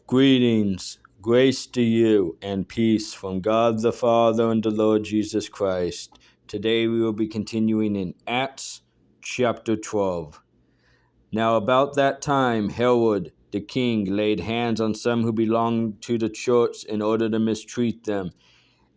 Greetings, grace to you, and peace from God the Father and the Lord Jesus Christ. Today we will be continuing in Acts chapter 12. Now about that time Herod the king laid hands on some who belonged to the church in order to mistreat them,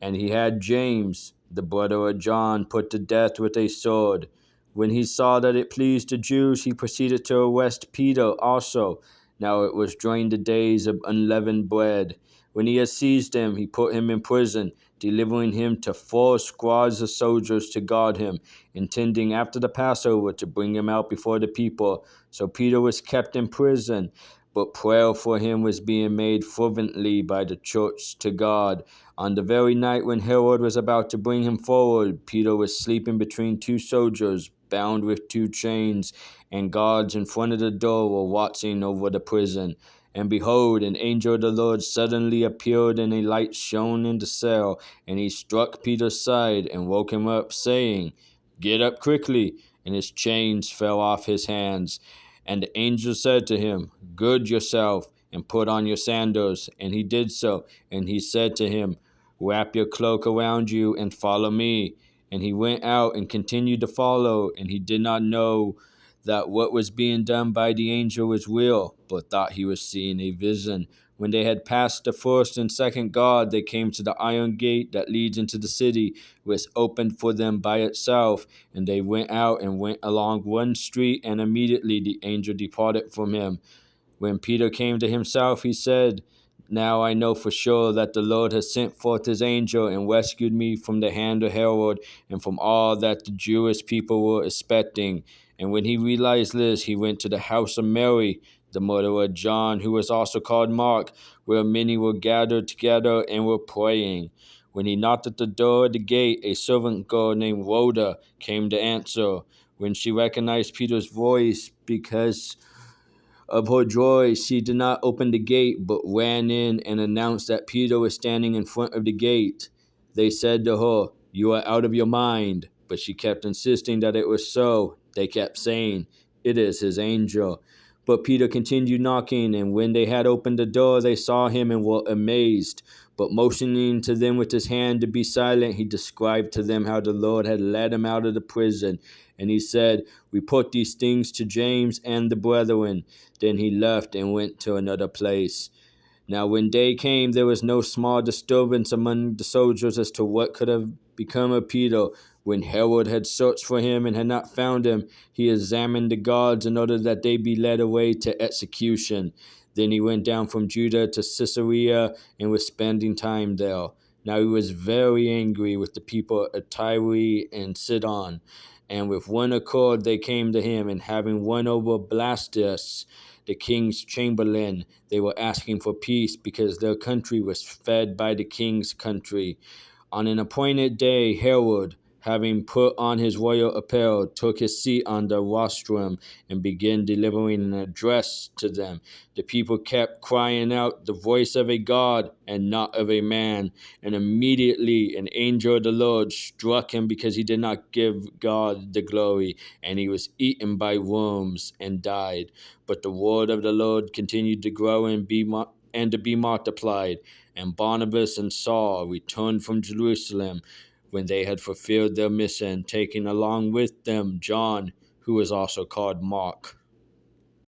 and he had James, the brother of John, put to death with a sword. When he saw that it pleased the Jews, he proceeded to arrest Peter also. Now it was during the days of unleavened bread. When he had seized him, he put him in prison, delivering him to 4 squads of soldiers to guard him, intending after the Passover to bring him out before the people. So Peter was kept in prison, but prayer for him was being made fervently by the church to God. On the very night when Herod was about to bring him forward, Peter was sleeping between 2 soldiers, bound with 2 chains, and guards in front of the door were watching over the prison. And behold, an angel of the Lord suddenly appeared, and a light shone in the cell, and he struck Peter's side and woke him up, saying, "Get up quickly." And his chains fell off his hands. And the angel said to him, "Gird yourself and put on your sandals." And he did so. And he said to him, "Wrap your cloak around you and follow me." And he went out and continued to follow, and he did not know that what was being done by the angel was real, but thought he was seeing a vision. When they had passed the first and second guard, they came to the iron gate that leads into the city, which opened for them by itself. And they went out and went along one street, and immediately the angel departed from him. When Peter came to himself, he said, "Now I know for sure that the Lord has sent forth his angel and rescued me from the hand of Herod and from all that the Jewish people were expecting." And when he realized this, he went to the house of Mary, the mother of John, who was also called Mark, where many were gathered together and were praying. When he knocked at the door of the gate, a servant girl named Rhoda came to answer. When she recognized Peter's voice, because of her joy, she did not open the gate, but ran in and announced that Peter was standing in front of the gate. They said to her, "You are out of your mind." But she kept insisting that it was so. They kept saying, "It is his angel." But Peter continued knocking, and when they had opened the door, they saw him and were amazed. But motioning to them with his hand to be silent, he described to them how the Lord had led him out of the prison. And he said, "Report these things to James and the brethren." Then he left and went to another place. Now when day came, there was no small disturbance among the soldiers as to what could have become of Peter. When Herod had searched for him and had not found him, he examined the guards in order that they be led away to execution. Then he went down from Judah to Caesarea and was spending time there. Now he was very angry with the people of Tyre and Sidon, and with one accord they came to him, and having won over Blastus, the king's chamberlain, they were asking for peace because their country was fed by the king's country. On an appointed day, Herod, having put on his royal apparel, took his seat on the rostrum and began delivering an address to them. The people kept crying out, "The voice of a God and not of a man." And immediately an angel of the Lord struck him because he did not give God the glory, and he was eaten by worms and died. But the word of the Lord continued to grow and to be multiplied. And Barnabas and Saul returned from Jerusalem when they had fulfilled their mission, taking along with them John, who was also called Mark.